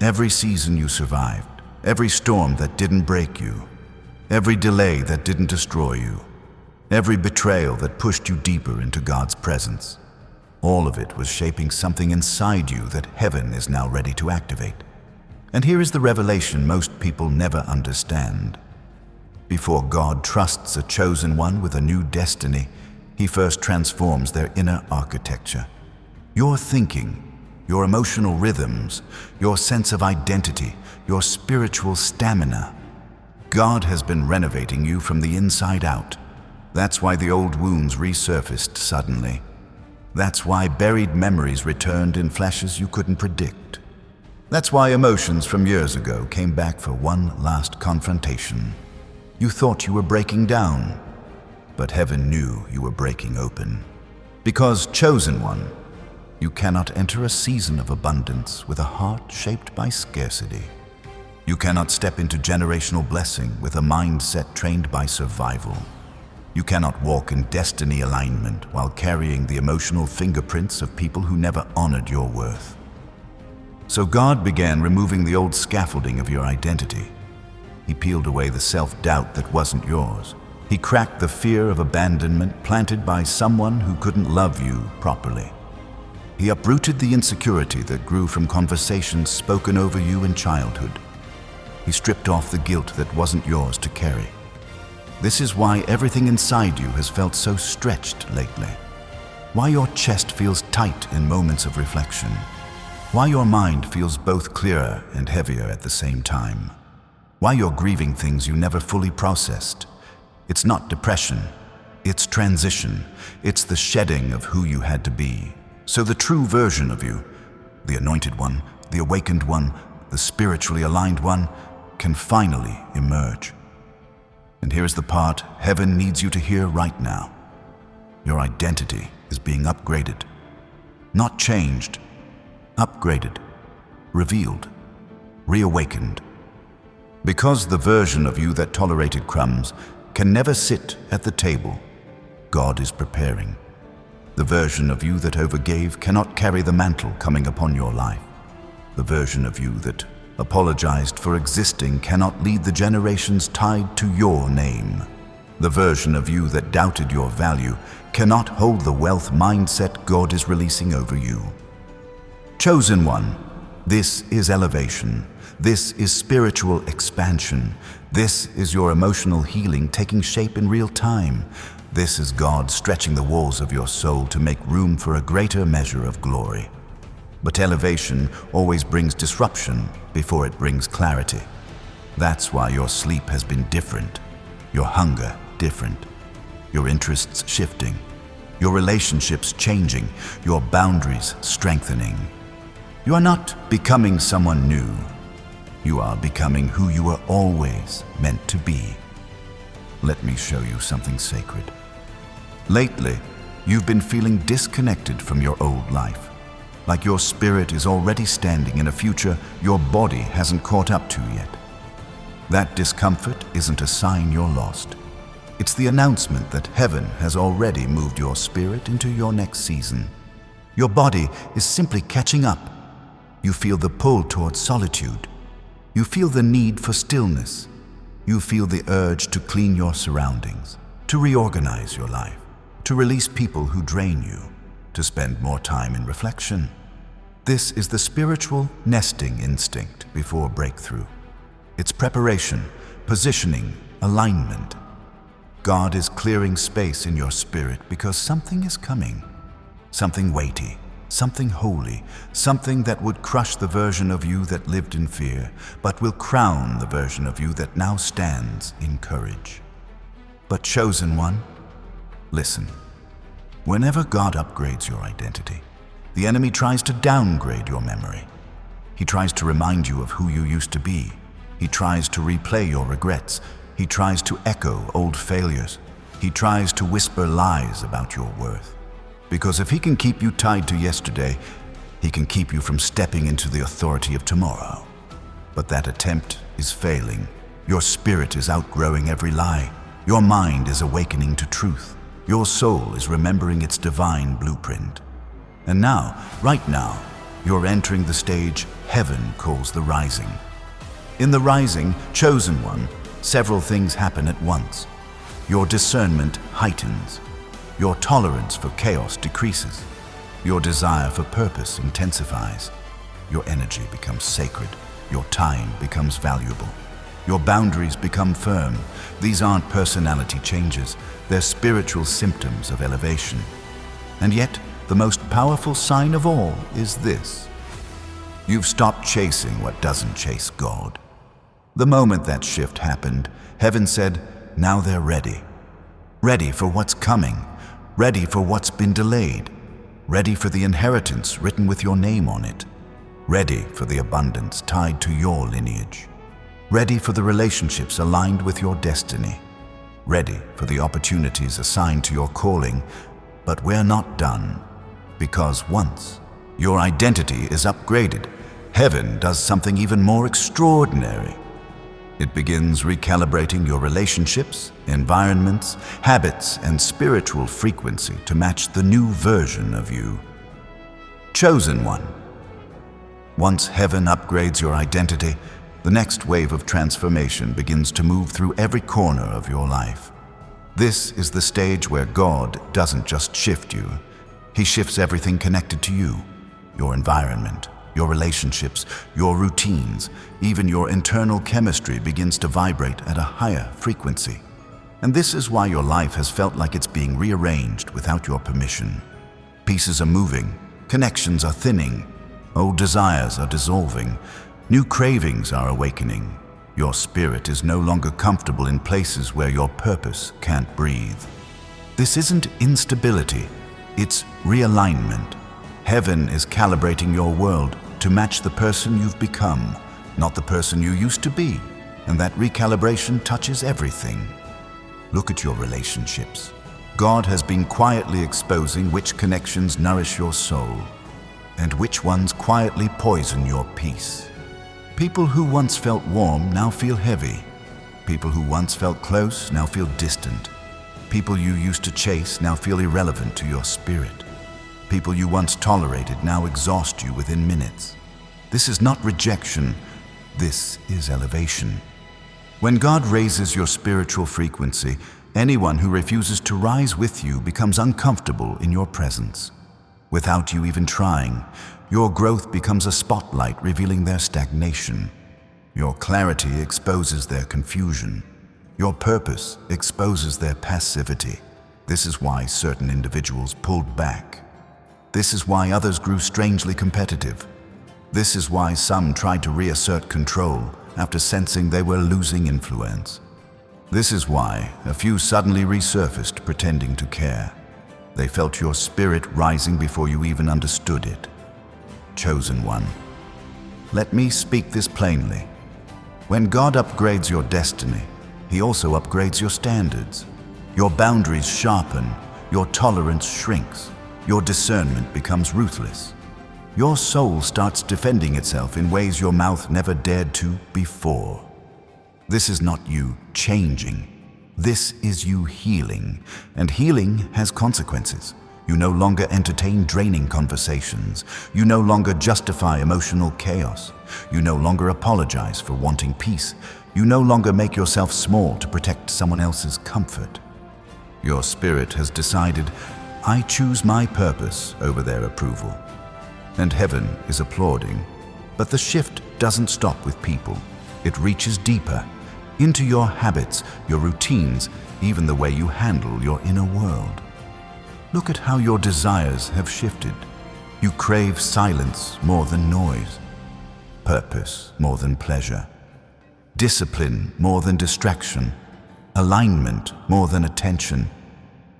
Speaker 1: Every season you survived, every storm that didn't break you, every delay that didn't destroy you, every betrayal that pushed you deeper into God's presence. All of it was shaping something inside you that heaven is now ready to activate. And here is the revelation most people never understand. Before God trusts a chosen one with a new destiny, He first transforms their inner architecture. Your thinking, your emotional rhythms, your sense of identity, your spiritual stamina. God has been renovating you from the inside out. That's why the old wounds resurfaced suddenly. That's why buried memories returned in flashes you couldn't predict. That's why emotions from years ago came back for one last confrontation. You thought you were breaking down, but heaven knew you were breaking open. Because, chosen one, you cannot enter a season of abundance with a heart shaped by scarcity. You cannot step into generational blessing with a mindset trained by survival. You cannot walk in destiny alignment while carrying the emotional fingerprints of people who never honored your worth. So God began removing the old scaffolding of your identity. He peeled away the self-doubt that wasn't yours. He cracked the fear of abandonment planted by someone who couldn't love you properly. He uprooted the insecurity that grew from conversations spoken over you in childhood. He stripped off the guilt that wasn't yours to carry. This is why everything inside you has felt so stretched lately. Why your chest feels tight in moments of reflection. Why your mind feels both clearer and heavier at the same time. Why you're grieving things you never fully processed. It's not depression, it's transition. It's the shedding of who you had to be. So the true version of you, the anointed one, the awakened one, the spiritually aligned one, can finally emerge. And here's the part heaven needs you to hear right now. Your identity is being upgraded. Not changed, upgraded, revealed, reawakened. Because the version of you that tolerated crumbs can never sit at the table, God is preparing. The version of you that overgave cannot carry the mantle coming upon your life. The version of you that apologized for existing cannot lead the generations tied to your name. The version of you that doubted your value cannot hold the wealth mindset God is releasing over you. Chosen one, this is elevation. This is spiritual expansion. This is your emotional healing taking shape in real time. This is God stretching the walls of your soul to make room for a greater measure of glory. But elevation always brings disruption before it brings clarity. That's why your sleep has been different, your hunger different, your interests shifting, your relationships changing, your boundaries strengthening. You are not becoming someone new. You are becoming who you were always meant to be. Let me show you something sacred. Lately, you've been feeling disconnected from your old life, like your spirit is already standing in a future your body hasn't caught up to yet. That discomfort isn't a sign you're lost. It's the announcement that heaven has already moved your spirit into your next season. Your body is simply catching up. You feel the pull towards solitude. You feel the need for stillness. You feel the urge to clean your surroundings, to reorganize your life, to release people who drain you, to spend more time in reflection. This is the spiritual nesting instinct before breakthrough. It's preparation, positioning, alignment. God is clearing space in your spirit because something is coming. Something weighty, something holy, something that would crush the version of you that lived in fear, but will crown the version of you that now stands in courage. But chosen one, listen. Whenever God upgrades your identity, the enemy tries to downgrade your memory. He tries to remind you of who you used to be. He tries to replay your regrets. He tries to echo old failures. He tries to whisper lies about your worth. Because if he can keep you tied to yesterday, he can keep you from stepping into the authority of tomorrow. But that attempt is failing. Your spirit is outgrowing every lie. Your mind is awakening to truth. Your soul is remembering its divine blueprint. And now, right now, you're entering the stage heaven calls the rising. In the rising, chosen one, several things happen at once. Your discernment heightens. Your tolerance for chaos decreases. Your desire for purpose intensifies. Your energy becomes sacred. Your time becomes valuable. Your boundaries become firm. These aren't personality changes. They're spiritual symptoms of elevation. And yet, the most powerful sign of all is this. You've stopped chasing what doesn't chase God. The moment that shift happened, heaven said, now they're ready. Ready for what's coming. Ready for what's been delayed. Ready for the inheritance written with your name on it. Ready for the abundance tied to your lineage. Ready for the relationships aligned with your destiny. Ready for the opportunities assigned to your calling. But we're not done. Because once your identity is upgraded, heaven does something even more extraordinary. It begins recalibrating your relationships, environments, habits, and spiritual frequency to match the new version of you. Chosen one. Once heaven upgrades your identity, the next wave of transformation begins to move through every corner of your life. This is the stage where God doesn't just shift you. He shifts everything connected to you, your environment, your relationships, your routines, even your internal chemistry begins to vibrate at a higher frequency. And this is why your life has felt like it's being rearranged without your permission. Pieces are moving, connections are thinning, old desires are dissolving, new cravings are awakening. Your spirit is no longer comfortable in places where your purpose can't breathe. This isn't instability, it's realignment. Heaven is calibrating your world to match the person you've become, not the person you used to be. And that recalibration touches everything. Look at your relationships. God has been quietly exposing which connections nourish your soul and which ones quietly poison your peace. People who once felt warm now feel heavy. People who once felt close now feel distant. People you used to chase now feel irrelevant to your spirit. People you once tolerated now exhaust you within minutes. This is not rejection, this is elevation. When God raises your spiritual frequency, anyone who refuses to rise with you becomes uncomfortable in your presence. Without you even trying, your growth becomes a spotlight revealing their stagnation. Your clarity exposes their confusion. Your purpose exposes their passivity. This is why certain individuals pulled back. This is why others grew strangely competitive. This is why some tried to reassert control after sensing they were losing influence. This is why a few suddenly resurfaced pretending to care. They felt your spirit rising before you even understood it. Chosen one, let me speak this plainly. When God upgrades your destiny, He also upgrades your standards. Your boundaries sharpen, your tolerance shrinks, your discernment becomes ruthless. Your soul starts defending itself in ways your mouth never dared to before. This is not you changing. This is you healing, and healing has consequences. You no longer entertain draining conversations. You no longer justify emotional chaos. You no longer apologize for wanting peace. You no longer make yourself small to protect someone else's comfort. Your spirit has decided, I choose my purpose over their approval. And heaven is applauding. But the shift doesn't stop with people. It reaches deeper, into your habits, your routines, even the way you handle your inner world. Look at how your desires have shifted. You crave silence more than noise, purpose more than pleasure, discipline more than distraction, alignment more than attention.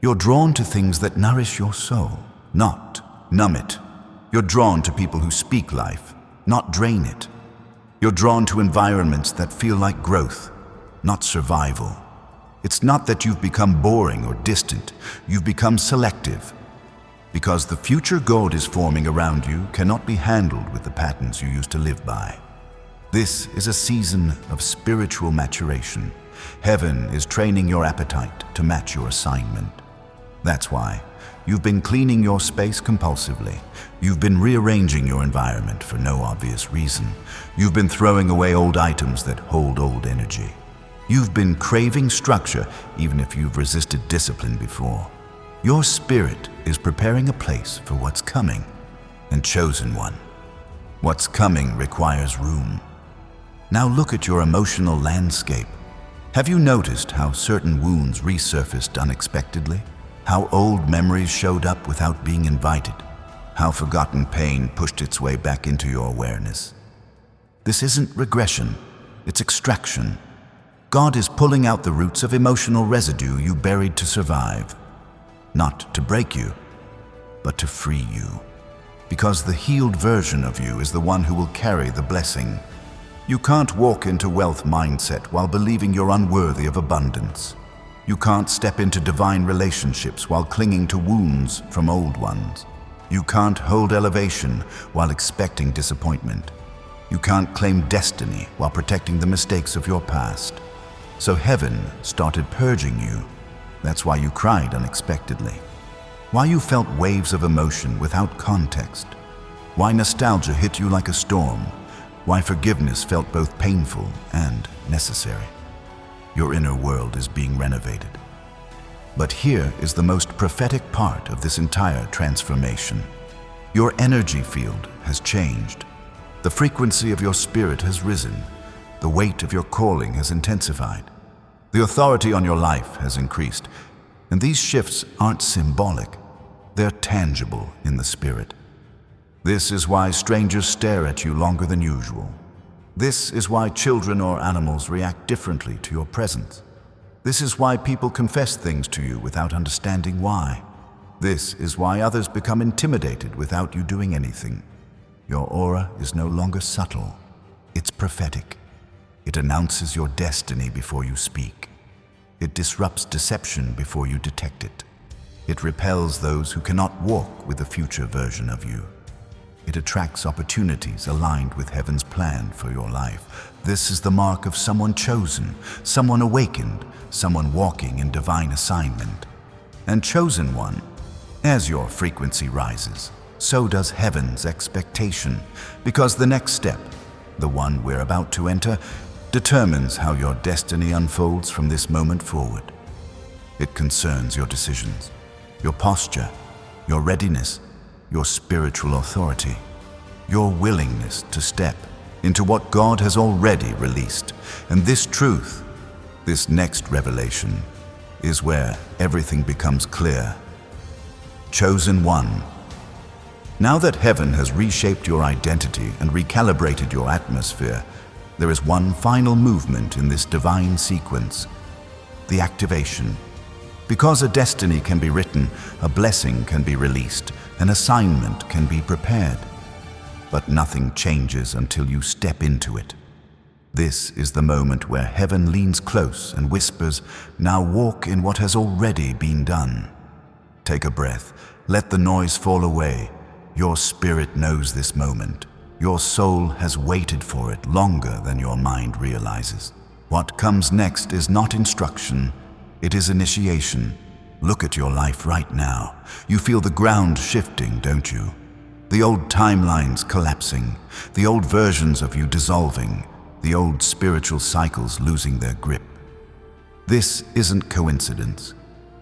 Speaker 1: You're drawn to things that nourish your soul, not numb it. You're drawn to people who speak life, not drain it. You're drawn to environments that feel like growth, not survival. It's not that you've become boring or distant, you've become selective. Because the future God is forming around you cannot be handled with the patterns you used to live by. This is a season of spiritual maturation. Heaven is training your appetite to match your assignment. That's why you've been cleaning your space compulsively. You've been rearranging your environment for no obvious reason. You've been throwing away old items that hold old energy. You've been craving structure even if you've resisted discipline before. Your spirit is preparing a place for what's coming, and chosen one. What's coming requires room. Now look at your emotional landscape. Have you noticed how certain wounds resurfaced unexpectedly? How old memories showed up without being invited? How forgotten pain pushed its way back into your awareness? This isn't regression, it's extraction. God is pulling out the roots of emotional residue you buried to survive. Not to break you, but to free you. Because the healed version of you is the one who will carry the blessing. You can't walk into wealth mindset while believing you're unworthy of abundance. You can't step into divine relationships while clinging to wounds from old ones. You can't hold elevation while expecting disappointment. You can't claim destiny while protecting the mistakes of your past. So heaven started purging you. That's why you cried unexpectedly. Why you felt waves of emotion without context. Why nostalgia hit you like a storm. Why forgiveness felt both painful and necessary. Your inner world is being renovated. But here is the most prophetic part of this entire transformation. Your energy field has changed. The frequency of your spirit has risen. The weight of your calling has intensified. The authority on your life has increased. And these shifts aren't symbolic. They're tangible in the spirit. This is why strangers stare at you longer than usual. This is why children or animals react differently to your presence. This is why people confess things to you without understanding why. This is why others become intimidated without you doing anything. Your aura is no longer subtle. It's prophetic. It announces your destiny before you speak. It disrupts deception before you detect it. It repels those who cannot walk with the future version of you. It attracts opportunities aligned with heaven's plan for your life. This is the mark of someone chosen, someone awakened, someone walking in divine assignment. And chosen one, as your frequency rises, so does heaven's expectation, because the next step, the one we're about to enter, determines how your destiny unfolds from this moment forward. It concerns your decisions, your posture, your readiness, your spiritual authority, your willingness to step into what God has already released. And this truth, this next revelation, is where everything becomes clear. Chosen one, Now that heaven has reshaped your identity and recalibrated your atmosphere, there is one final movement in this divine sequence: the activation. Because a destiny can be written, a blessing can be released, an assignment can be prepared. But nothing changes until you step into it. This is the moment where heaven leans close and whispers, "Now walk in what has already been done." Take a breath. Let the noise fall away. Your spirit knows this moment. Your soul has waited for it longer than your mind realizes. What comes next is not instruction, it is initiation. Look at your life right now. You feel the ground shifting, don't you? The old timelines collapsing, the old versions of you dissolving, the old spiritual cycles losing their grip. This isn't coincidence.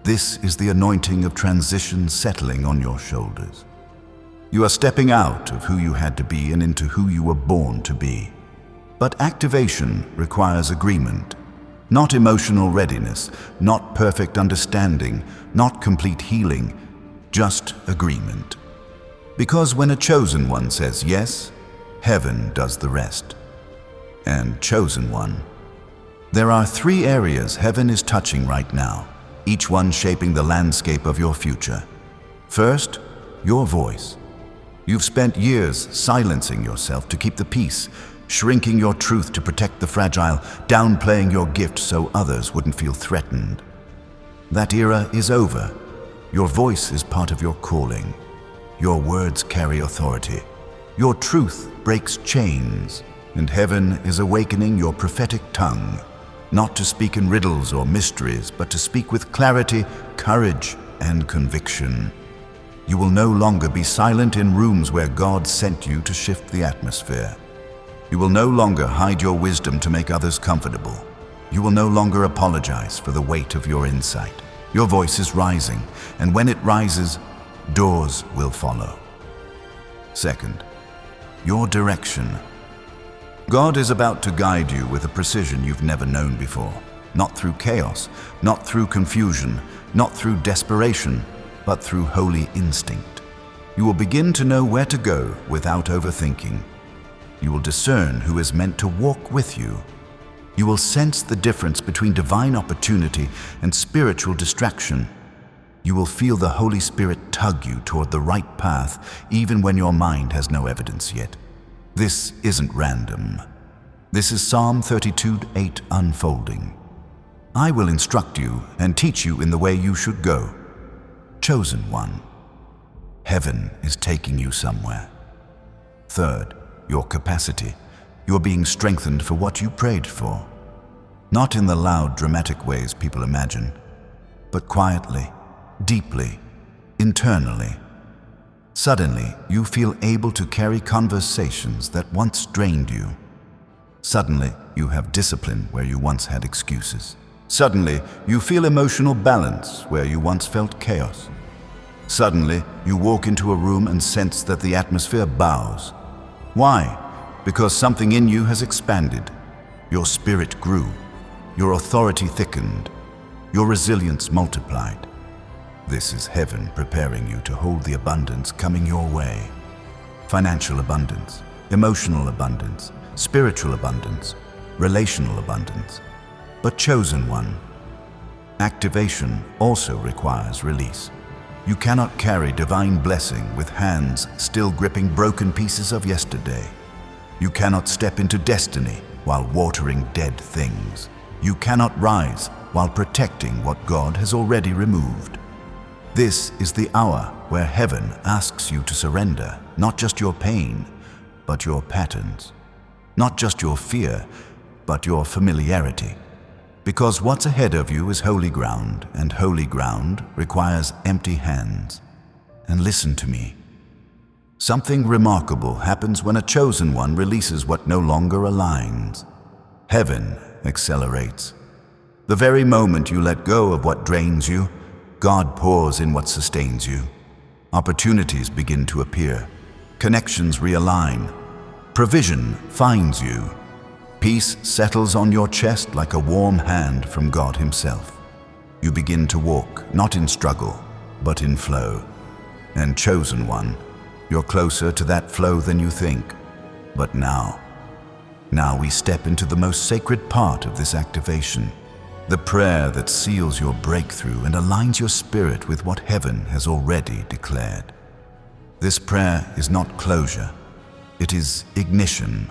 Speaker 1: This is the anointing of transition settling on your shoulders. You are stepping out of who you had to be and into who you were born to be. But activation requires agreement, not emotional readiness, not perfect understanding, not complete healing, just agreement. Because when a chosen one says yes, heaven does the rest. And chosen one, there are 3 areas heaven is touching right now, each one shaping the landscape of your future. First, your voice. You've spent years silencing yourself to keep the peace, shrinking your truth to protect the fragile, downplaying your gift so others wouldn't feel threatened. That era is over. Your voice is part of your calling. Your words carry authority. Your truth breaks chains, and heaven is awakening your prophetic tongue, not to speak in riddles or mysteries, but to speak with clarity, courage, and conviction. You will no longer be silent in rooms where God sent you to shift the atmosphere. You will no longer hide your wisdom to make others comfortable. You will no longer apologize for the weight of your insight. Your voice is rising, and when it rises, doors will follow. Second, your direction. God is about to guide you with a precision you've never known before. Not through chaos, not through confusion, not through desperation, but through holy instinct. You will begin to know where to go without overthinking. You will discern who is meant to walk with you. You will sense the difference between divine opportunity and spiritual distraction. You will feel the Holy Spirit tug you toward the right path, even when your mind has no evidence yet. This isn't random. This is Psalm 32:8 unfolding. I will instruct you and teach you in the way you should go. Chosen one. Heaven is taking you somewhere. Third, your capacity. You are being strengthened for what you prayed for. Not in the loud, dramatic ways people imagine, but quietly, deeply, internally. Suddenly, you feel able to carry conversations that once drained you. Suddenly, you have discipline where you once had excuses. Suddenly, you feel emotional balance where you once felt chaos. Suddenly, you walk into a room and sense that the atmosphere bows. Why? Because something in you has expanded. Your spirit grew. Your authority thickened. Your resilience multiplied. This is heaven preparing you to hold the abundance coming your way. Financial abundance, emotional abundance, spiritual abundance, relational abundance. But chosen one, activation also requires release. You cannot carry divine blessing with hands still gripping broken pieces of yesterday. You cannot step into destiny while watering dead things. You cannot rise while protecting what God has already removed. This is the hour where heaven asks you to surrender not just your pain, but your patterns. Not just your fear, but your familiarity. Because what's ahead of you is holy ground, and holy ground requires empty hands. And listen to me. Something remarkable happens when a chosen one releases what no longer aligns. Heaven accelerates. The very moment you let go of what drains you, God pours in what sustains you. Opportunities begin to appear. Connections realign. Provision finds you. Peace settles on your chest like a warm hand from God Himself. You begin to walk, not in struggle, but in flow. And chosen one, You're closer to that flow than you think. But now we step into the most sacred part of this activation, the prayer that seals your breakthrough and aligns your spirit with what heaven has already declared. This prayer is not closure, it is ignition,